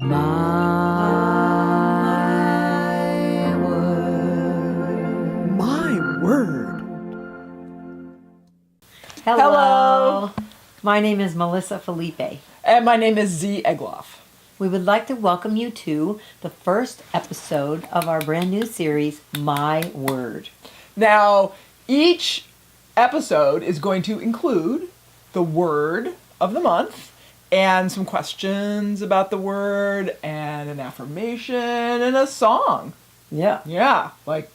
My word. My word. Hello. My name is Melissa Felipe. And my name is Z Egloff. We would like to welcome you to the first episode of our brand new series, My Word. Now, each episode is going to include the word of the month and some questions about the word and an affirmation and a song. Yeah. Yeah, like,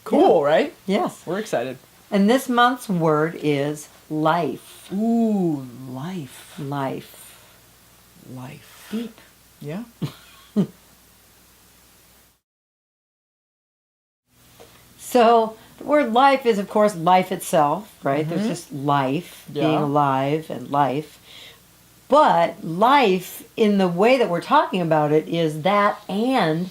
cool, right? Yes. We're excited. And this month's word is life. Ooh, life. Life. Life. Deep. Yeah. So the word life is, of course, life itself, right? There's just life, Yeah. being alive and life. But life, in the way that we're talking about it, is that and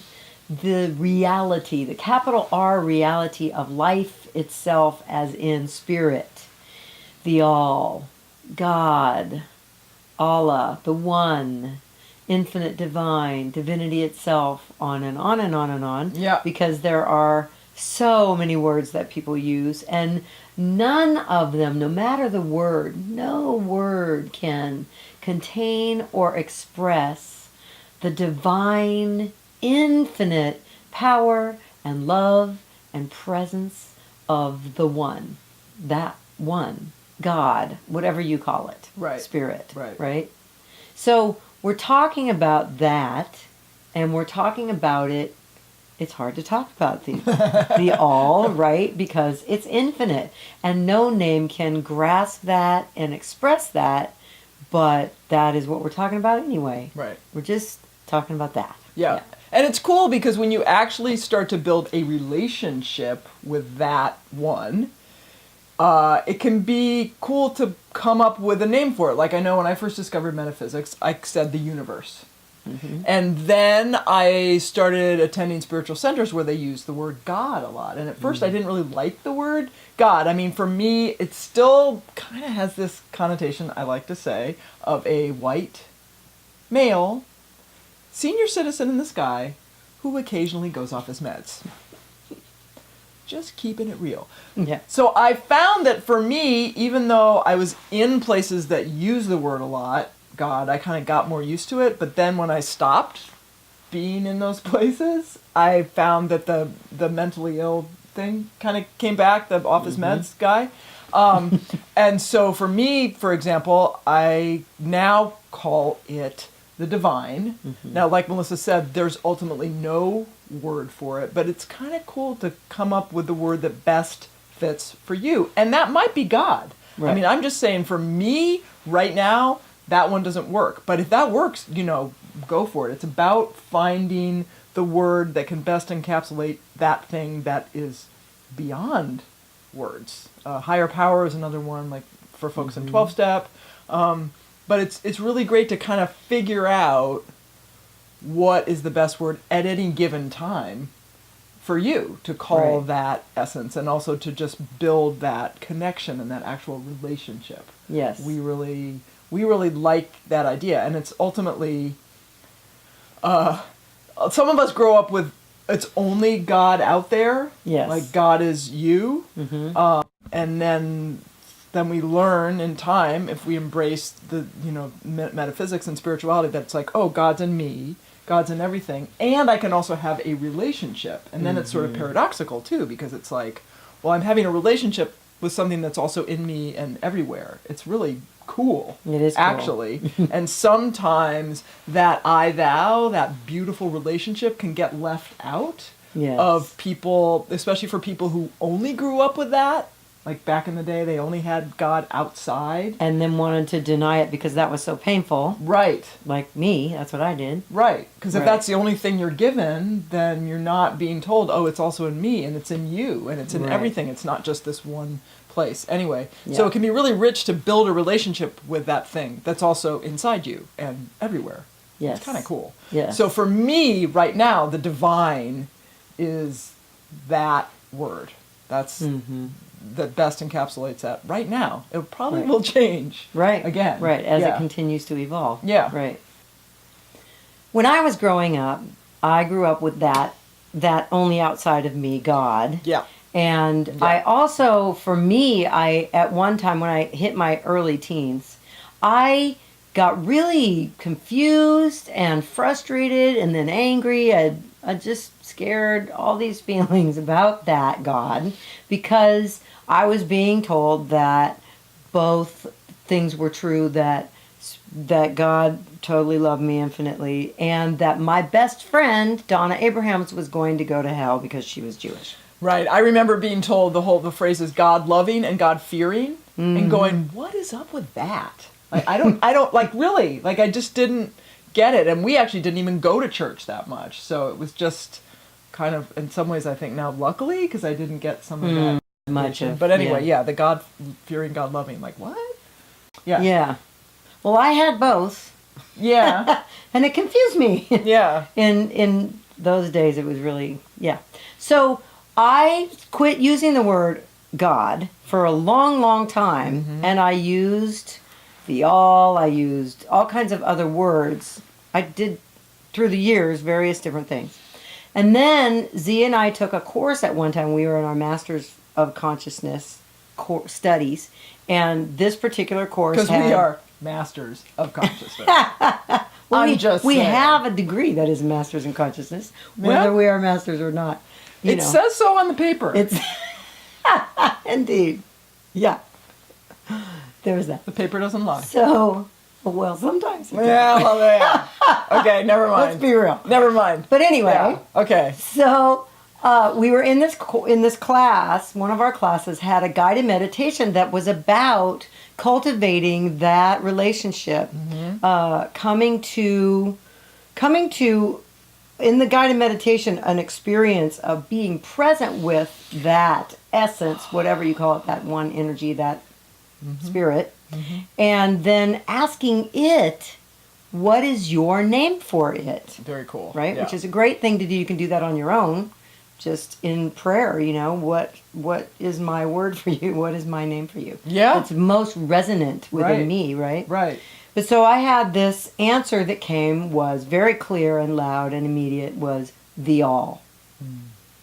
the reality, the capital R reality of life itself, as in spirit, the all, God, Allah, the one, infinite divine, divinity itself, on and on and on and on. Yeah. Because there are so many words that people use, and none of them, no matter the word, no word can contain or express the divine, infinite power and love and presence of the one. That one. God, whatever you call it. Right. Spirit. Right. Right? So we're talking about that, and we're talking about it. It's hard to talk about the all, right? Because it's infinite, and no name can grasp that and express that, but that is what we're talking about anyway. Right. We're just talking about that. Yeah. And it's cool because when you actually start to build a relationship with that one, it can be cool to come up with a name for it. Like I know when I first discovered metaphysics, I said the universe. Mm-hmm. And then I started attending spiritual centers where they use the word God a lot. And at first I didn't really like the word God. I mean, for me, it still kind of has this connotation, I like to say, of a white male senior citizen in the sky who occasionally goes off his meds. Just keeping it real. Yeah. So I found that for me, even though I was in places that use the word a lot, God, I kind of got more used to it. But then when I stopped being in those places, I found that the mentally ill thing kind of came back, the office meds guy. And so for me, for example, I now call it the divine. Mm-hmm. Now, like Melissa said, there's ultimately no word for it, but it's kind of cool to come up with the word that best fits for you. And that might be God. Right. I mean, I'm just saying for me right now, that one doesn't work. But if that works, go for it. It's about finding the word that can best encapsulate that thing that is beyond words. Higher power is another one, like for folks in 12-step. But it's really great to kind of figure out what is the best word at any given time for you to call that essence, and also to just build that connection and that actual relationship. Yes. We really like that idea, and it's ultimately some of us grow up with it's only God out there. Yes. Like God is you. Mm-hmm. And then we learn in time, if we embrace the metaphysics and spirituality, that it's like, oh, God's in me, God's in everything, and I can also have a relationship. And then it's sort of paradoxical too, because it's like, well, I'm having a relationship with something that's also in me and everywhere. It's really cool. It is cool. Actually. And sometimes that I thou, that beautiful relationship, can get left out of people, especially for people who only grew up with that. Like back in the day, they only had God outside. And then wanted to deny it because that was so painful. Right. Like me, that's what I did. Right. Because if that's the only thing you're given, then you're not being told, oh, it's also in me, and it's in you, and it's in everything. It's not just this one place. Anyway, so it can be really rich to build a relationship with that thing that's also inside you and everywhere. Yes. It's kind of cool. Yeah. So for me, right now, the divine is that word. That's that best encapsulates that right now. It probably will change. Right. Again. Right. As it continues to evolve. Yeah. Right. when I was growing up, I grew up with that only outside of me, God. Yeah. And I also, for me, at one time when I hit my early teens, I got really confused and frustrated and then angry. I just scared, all these feelings about that God, because I was being told that both things were true, that God totally loved me infinitely, and that my best friend Donna Abrahams was going to go to hell because she was Jewish. Right. I remember being told the phrase is God loving and God fearing, and going, what is up with that? Like, I don't like, really, like, I just didn't get it. And we actually didn't even go to church that much. So it was just kind of, in some ways, I think now, luckily, because I didn't get some of that. Much of, But anyway, yeah, the God fearing, God loving, like, what? Yeah. Yeah. Well, I had both. Yeah. And it confused me. Yeah. In those days, it was really, yeah. So I quit using the word God for a long, long time, and I used the all, I used all kinds of other words. I did, through the years, various different things. And then Z and I took a course at one time. We were in our Masters of Consciousness studies, and this particular course Because had... we are masters of consciousness. Well, we saying. have a degree that is Masters in Consciousness, whether Yeah. we are masters or not. You It know, says so on the paper. it's indeed, yeah. There's that. The paper doesn't lie. So, well, sometimes. It does. Yeah, well, yeah. Okay, never mind. Let's be real. Never mind. But anyway, Yeah. Okay. so we were in this class. One of our classes had a guided meditation that was about cultivating that relationship, coming to in the guided meditation an experience of being present with that essence, whatever you call it, that one energy, that spirit, and then asking it, what is your name for it? Very cool. Right? Yeah. Which is a great thing to do. You can do that on your own, just in prayer, you know, what is my word for you? What is my name for you? Yeah. It's most resonant within Right. me, right? Right. But so I had this answer that came, was very clear and loud and immediate, was the all.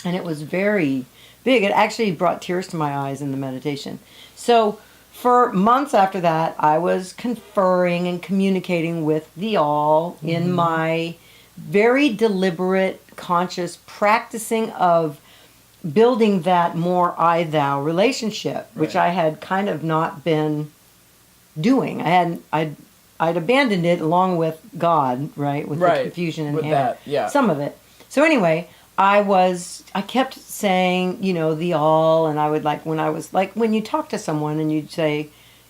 And it was very big. It actually brought tears to my eyes in the meditation. So for months after that, I was conferring and communicating with the all in my very deliberate, conscious practicing of building that more I-thou relationship, which Right. I had kind of not been doing. I'd abandoned it along with God, right, with Right. the confusion and With that, yeah. some of it. So anyway, I kept saying, you know, the all, and I would when you talk to someone and you'd say,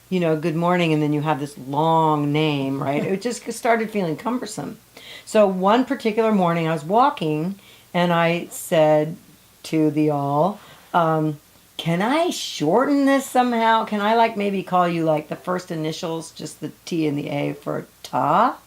you know, good morning, and then you have this long name, right? It just started feeling cumbersome. So one particular morning I was walking and I said to the all, can I shorten this somehow? Can I maybe call you the first initials, just the T and the A for Ta?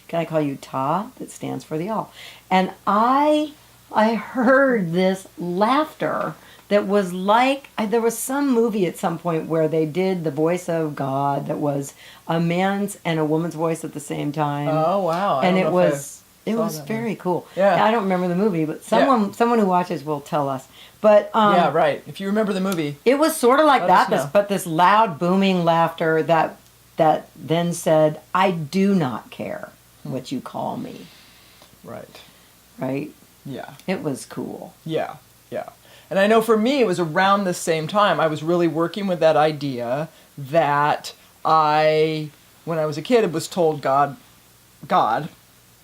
Can I call you Ta? That stands for the all. And I heard this laughter that was there was some movie at some point where they did the voice of God that was a man's and a woman's voice at the same time. Oh, wow. I And don't it know if I was saw that very cool. Yeah. I don't remember the movie, but someone who watches will tell us. But yeah, right. If you remember the movie. it was sort of like Let that, us know. but this loud booming laughter that then said, I do not care what you call me. Right. Right? Yeah. It was cool. Yeah. Yeah. And I know for me, it was around the same time I was really working with that idea that when I was a kid, it was told God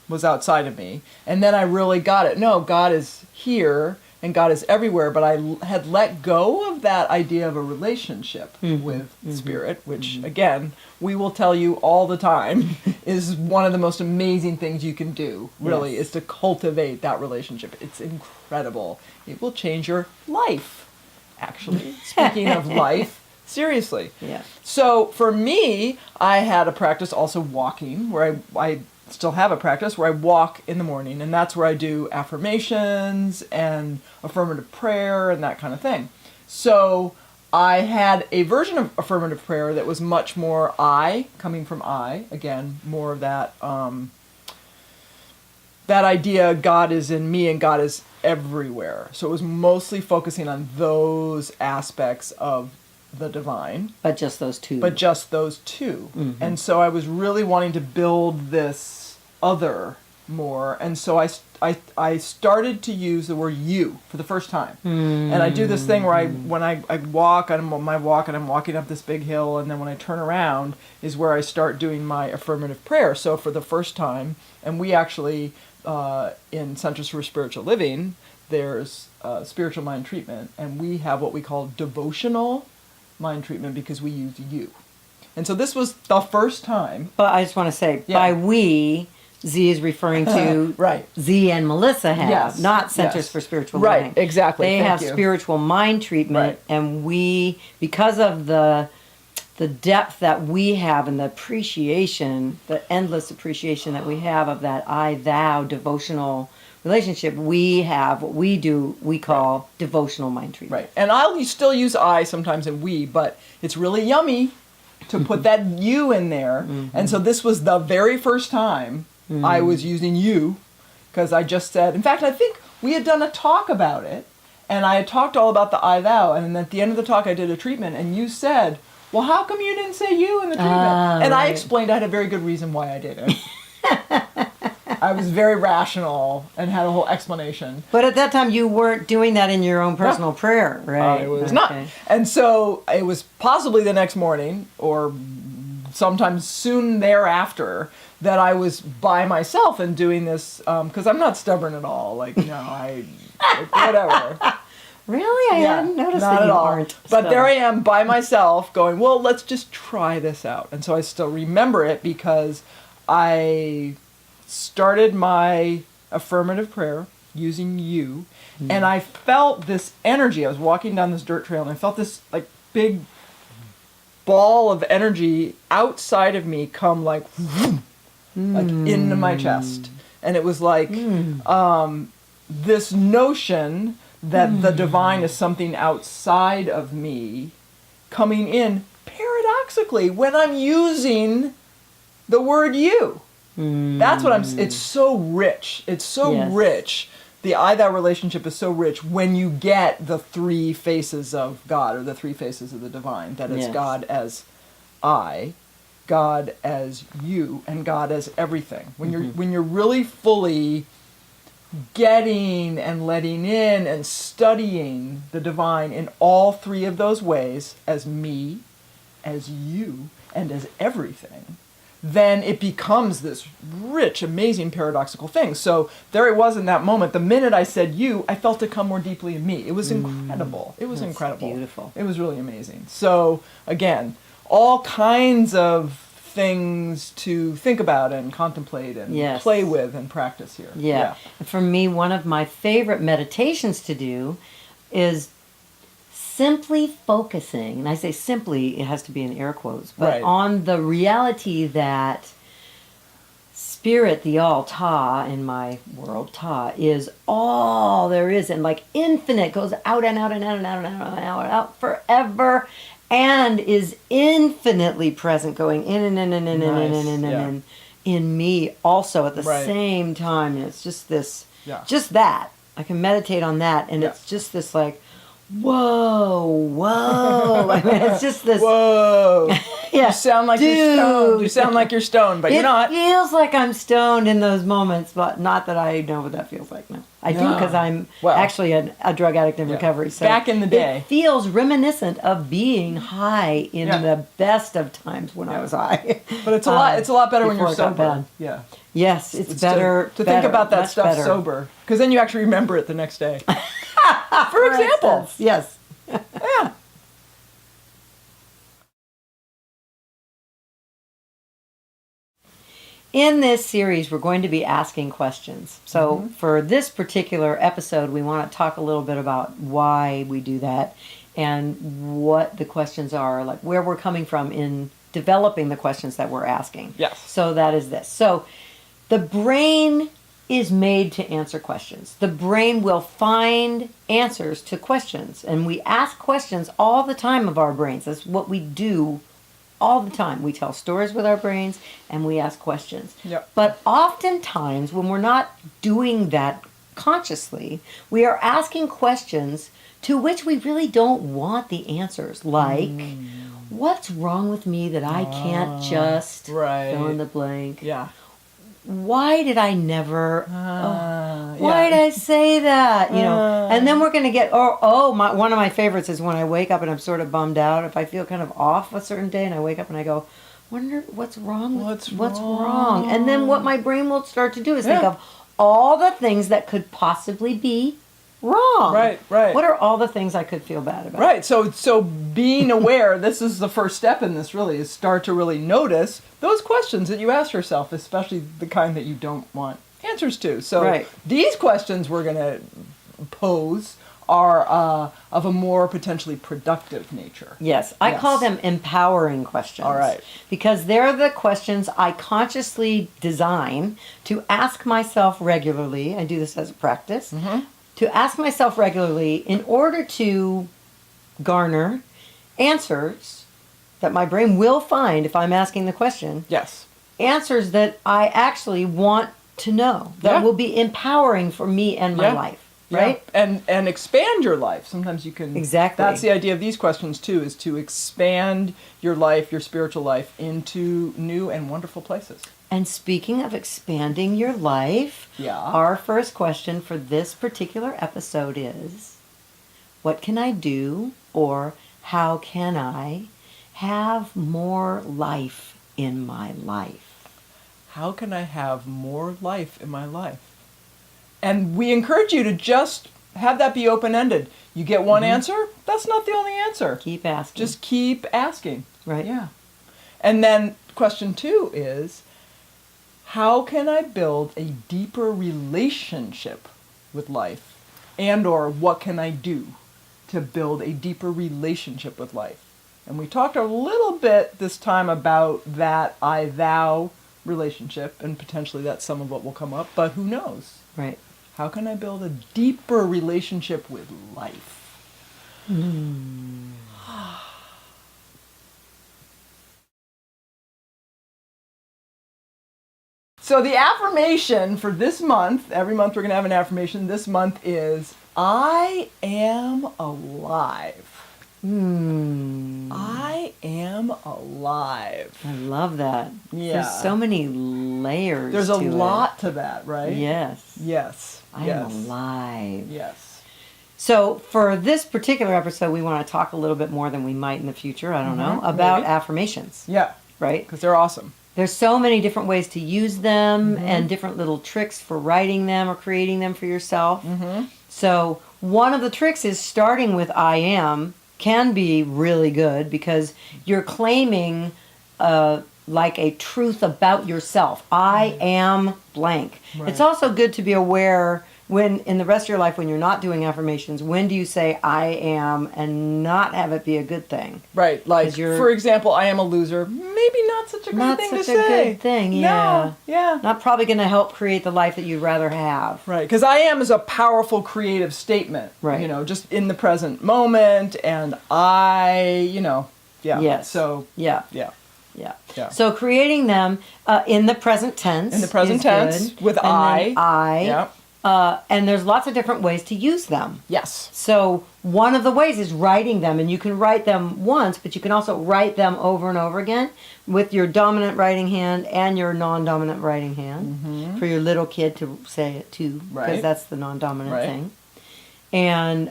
was outside of me. And then I really got it. No, God is here and God is everywhere. But I had let go of that idea of a relationship with spirit, which again, we will tell you all the time is one of the most amazing things you can do, really, Yes. is to cultivate that relationship. It's incredible. It will change your life, actually. Speaking of life, seriously. Yeah. So for me, I had a practice also walking, where I still have a practice where I walk in the morning, and that's where I do affirmations and affirmative prayer and that kind of thing. So I had a version of affirmative prayer that was much more coming from again, more of that that idea, God is in me and God is everywhere. So it was mostly focusing on those aspects of the divine, But just those two. but just those two. And so I was really wanting to build this other more. And so I started to use the word you for the first time. And I do this thing where when I walk, I'm on my walk and I'm walking up this big hill, and then when I turn around is where I start doing my affirmative prayer. So for the first time, and we actually, in Centers for Spiritual Living, there's spiritual mind treatment, and we have what we call devotional mind treatment because we use you. And so this was the first time. But I just want to say, Yeah. by we, Z is referring to Right. Z and Melissa have, Yes. not Centers Yes. for Spiritual Right, Living. exactly. They Thank have you. spiritual mind treatment, Right. and we, because of the depth that we have and the appreciation, the endless appreciation that we have of that I-thou devotional relationship, we have what we call devotional mind treatment. Right. And I'll still use I sometimes and we, but it's really yummy to put that you in there. And so this was the very first time I was using you, because I just said, in fact, I think we had done a talk about it, and I had talked all about the I thou, and at the end of the talk I did a treatment, and you said, well, how come you didn't say you in the treatment? And I right. explained I had a very good reason why I didn't. I was very rational and had a whole explanation. But at that time, you weren't doing that in your own personal prayer, right? I was not. And so it was possibly the next morning or sometime soon thereafter that I was by myself and doing this, because I'm not stubborn at all. Like, whatever. Really? I hadn't noticed not that at you all. aren't. But so. there I am by myself going, well, let's just try this out. And so I still remember it because I started my affirmative prayer using you, and I felt this energy. I was walking down this dirt trail, and I felt this like big ball of energy outside of me come like into my chest, and it was like this notion that the divine is something outside of me coming in paradoxically when I'm using the word you. That's what it's so rich. It's so Yes. rich. The I-thou relationship is so rich when you get the three faces of God, or the three faces of the divine. That is Yes. God as I, God as you, and God as everything. When you're really fully getting and letting in and studying the divine in all three of those ways, as me, as you, and as everything, then it becomes this rich, amazing, paradoxical thing. So there it was in that moment. The minute I said you, I felt it come more deeply in me. It was incredible. It was That's incredible. beautiful. It was really amazing. So again, all kinds of things to think about and contemplate and Yes. play with and practice here. Yeah. For me, one of my favorite meditations to do is simply focusing, and I say simply, it has to be in air quotes, but Right. on the reality that Spirit, the all, Ta, in my world, Ta, is all there is, and like infinite, goes out and out and out and out and out and out and out forever, and is infinitely present, going in and in and in and in and in and Nice, in in me also at the Right. same time. And it's just this, Yeah. just that. I can meditate on that, and Yeah. it's just this like, whoa, whoa. I mean, it's just this. Whoa. Yeah, You sound like you're stoned. You sound like you're stoned, but it you're not. feels like I'm stoned in those moments, but not that I know what that feels like now. I do No. because I'm Well, actually a drug addict in yeah. recovery. So Back in the day. it feels reminiscent of being high in Yeah. the best of times when I was high. But it's a lot. It's a lot better when you're before it got sober. bad. Yeah. Yes, it's It's better to better, think about that much stuff better. sober, because then you actually remember it the next day. For example. instance, yes. Yeah. In this series, we're going to be asking questions. So for this particular episode, we want to talk a little bit about why we do that and what the questions are, like where we're coming from in developing the questions that we're asking. Yes. So that is this. So the brain is made to answer questions. The brain will find answers to questions. And we ask questions all the time of our brains. That's what we do all the time. We tell stories with our brains and we ask questions. Yep. But oftentimes, when we're not doing that consciously, we are asking questions to which we really don't want the answers. Like, what's wrong with me that I can't just right. fill in the blank? Yeah. Why did I never? Why yeah. did I say that? And then we're gonna get. One of my favorites is when I wake up and I'm sort of bummed out. If I feel kind of off a certain day, and I wake up and I go, wonder what's wrong. What's wrong? And then what my brain will start to do is think of all the things that could possibly be wrong. Right. What are all the things I could feel bad about? Right. So being aware, this is the first step in this really, is start to really notice those questions that you ask yourself, especially the kind that you don't want answers to. So these questions we're going to pose are of a more potentially productive nature. Yes. I call them empowering questions. All right. Because they're the questions I consciously design to ask myself regularly. I do this as a practice. To ask myself regularly in order to garner answers that my brain will find if I'm asking the question. Yes. Answers that I actually want to know, that will be empowering for me and my life. Right? Yeah. And expand your life. Sometimes you can... Exactly. That's the idea of these questions, too, is to expand your life, your spiritual life, into new and wonderful places. And speaking of expanding your life, our first question for this particular episode is, what can I do, or how can I have more life in my life? How can I have more life in my life? And we encourage you to just have that be open-ended. You get one answer, that's not the only answer. Keep asking. Just keep asking. Right. Yeah. And then question 2 is, how can I build a deeper relationship with life? And or what can I do to build a deeper relationship with life? And we talked a little bit this time about that I-thou relationship, and potentially that's some of what will come up, but who knows? Right. How can I build a deeper relationship with life? So the affirmation for this month, every month we're going to have an affirmation. This month is, I am alive. I am alive. I love that. Yeah. There's so many layers. There's a to lot to that, right? Yes. Yes. I am alive. Yes. So for this particular episode, we want to talk a little bit more than we might in the future, I don't know, about affirmations. Yeah. Right? Because they're awesome. There's so many different ways to use them and different little tricks for writing them or creating them for yourself. So one of the tricks is starting with I am can be really good because you're claiming like a truth about yourself. I am blank. Right. It's also good to be aware when in the rest of your life when you're not doing affirmations, when do you say I am and not have it be a good thing? Right. Like, for example, I am a loser. Maybe not such a good thing to say. Not such a good thing, yeah. No, yeah. Not probably going to help create the life that you'd rather have. Right. Because I am is a powerful creative statement. Right. You know, just in the present moment. And I, yeah. Yes. So, yeah. Yeah. Yeah. Yeah. So creating them in the present tense. In the present tense good. with and I. Then I. Yeah. And there's lots of different ways to use them. Yes. So one of the ways is writing them, and you can write them once, but you can also write them over and over again with your dominant writing hand and your non-dominant writing hand for your little kid to say it too, because that's the non-dominant thing. And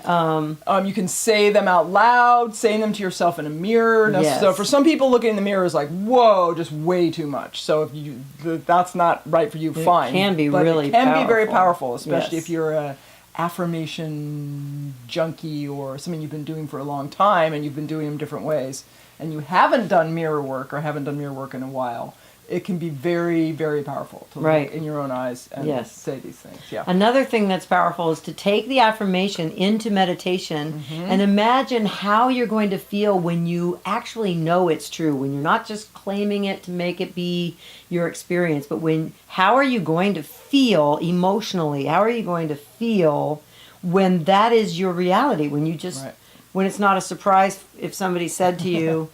you can say them out loud, saying them to yourself in a mirror. Now, so for some people, looking in the mirror is like, whoa, just way too much. So if that's not right for you, fine. It can be really it can powerful. be very powerful, especially Yes. if you're a affirmation junkie or something you've been doing for a long time and you've been doing them different ways and you haven't done mirror work or haven't done mirror work in a while. It can be very, very powerful to look in your own eyes and say these things. Yeah. Another thing that's powerful is to take the affirmation into meditation and imagine how you're going to feel when you actually know it's true, when you're not just claiming it to make it be your experience, but how are you going to feel emotionally? How are you going to feel when that is your reality? When you just, when it's not a surprise if somebody said to you,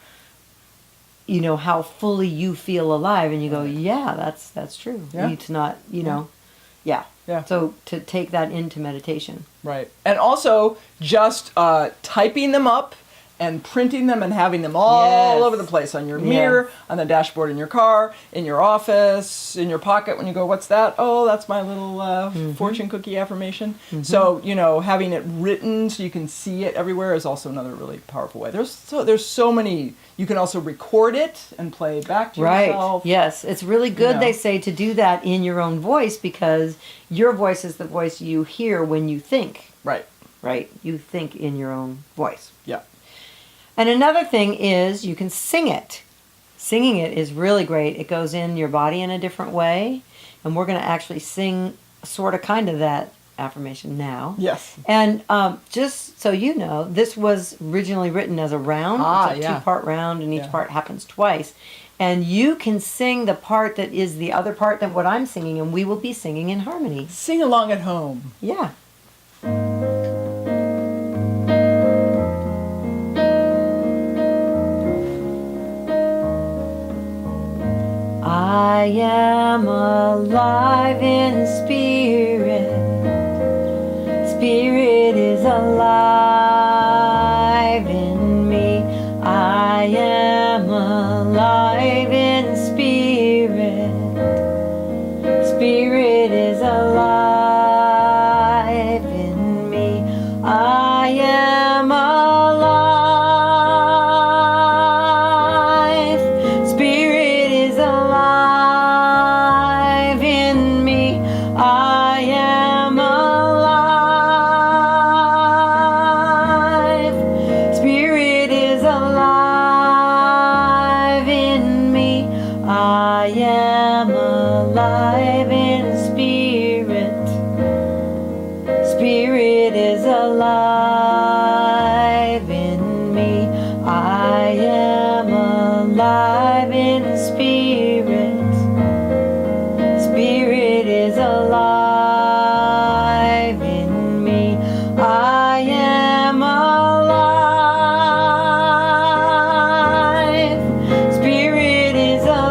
you know, how fully you feel alive, and you go, yeah, that's true. Yeah. It's not, you know, yeah. Yeah. So to take that into meditation. Right. And also just typing them up and printing them and having them all Yes. over the place on your mirror, Yes. on the dashboard in your car, in your office, in your pocket when you go, what's that? Oh, that's my little fortune cookie affirmation. So, you know, having it written so you can see it everywhere is also another really powerful way. There's so many. You can also record it and play it back to Right. yourself. Yes. It's really good, know. they say, to do that in your own voice, because your voice is the voice you hear when you think, Right. right? You think in your own voice. Yeah. And another thing is you can sing it. Singing it is really great. It goes in your body in a different way. And we're going to actually sing sort of kind of that affirmation now. Yes. And just so you know, this was originally written as a round. It's a yeah. 2-part round, and each Yeah. part happens twice. And you can sing the part that is the other part than what I'm singing, and we will be singing in harmony. Sing along at home. Yeah. I am alive in spirit. Spirit is alive in me. I am alive in spirit. Spirit is alive in me. I am alive. Spirit is alive in me. I am alive. Spirit is alive in me. I am alive in spirit. Spirit is alive in me. I am alive in spirit. Spirit is alive in me. I am alive. Spirit is alive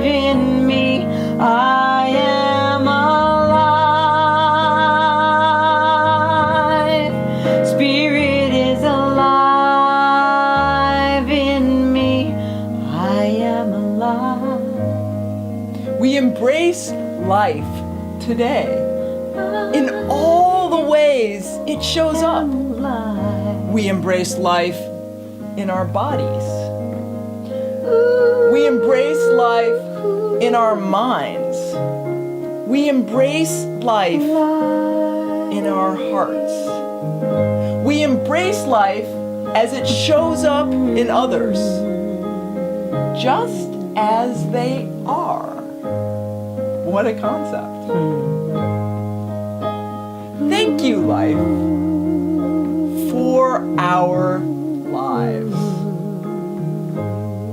in me. I am alive. Spirit is alive in me. I am alive. We embrace life today in all the ways it shows up. We embrace life in our bodies. We embrace life in our minds. We embrace life in our hearts. We embrace life as it shows up in others, just as they are. What a concept. Thank you, life, for our lives.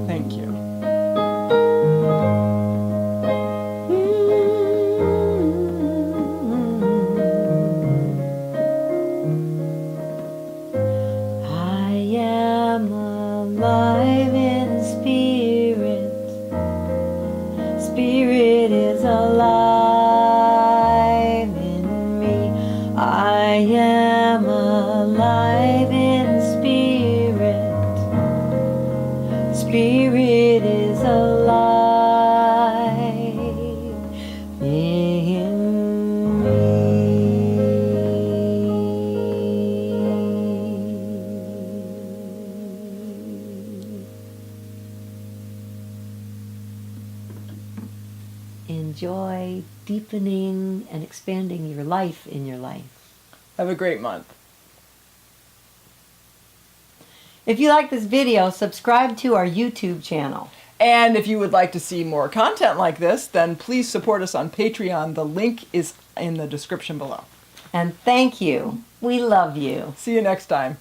Thank you. I am alive in spirit. Spirit is alive in me. I am alive in spirit. Spirit is alive in me. Enjoy deepening and expanding your life in your life. Have a great month. If you like this video, subscribe to our YouTube channel. And if you would like to see more content like this, then please support us on Patreon. The link is in the description below. And thank you. We love you. See you next time.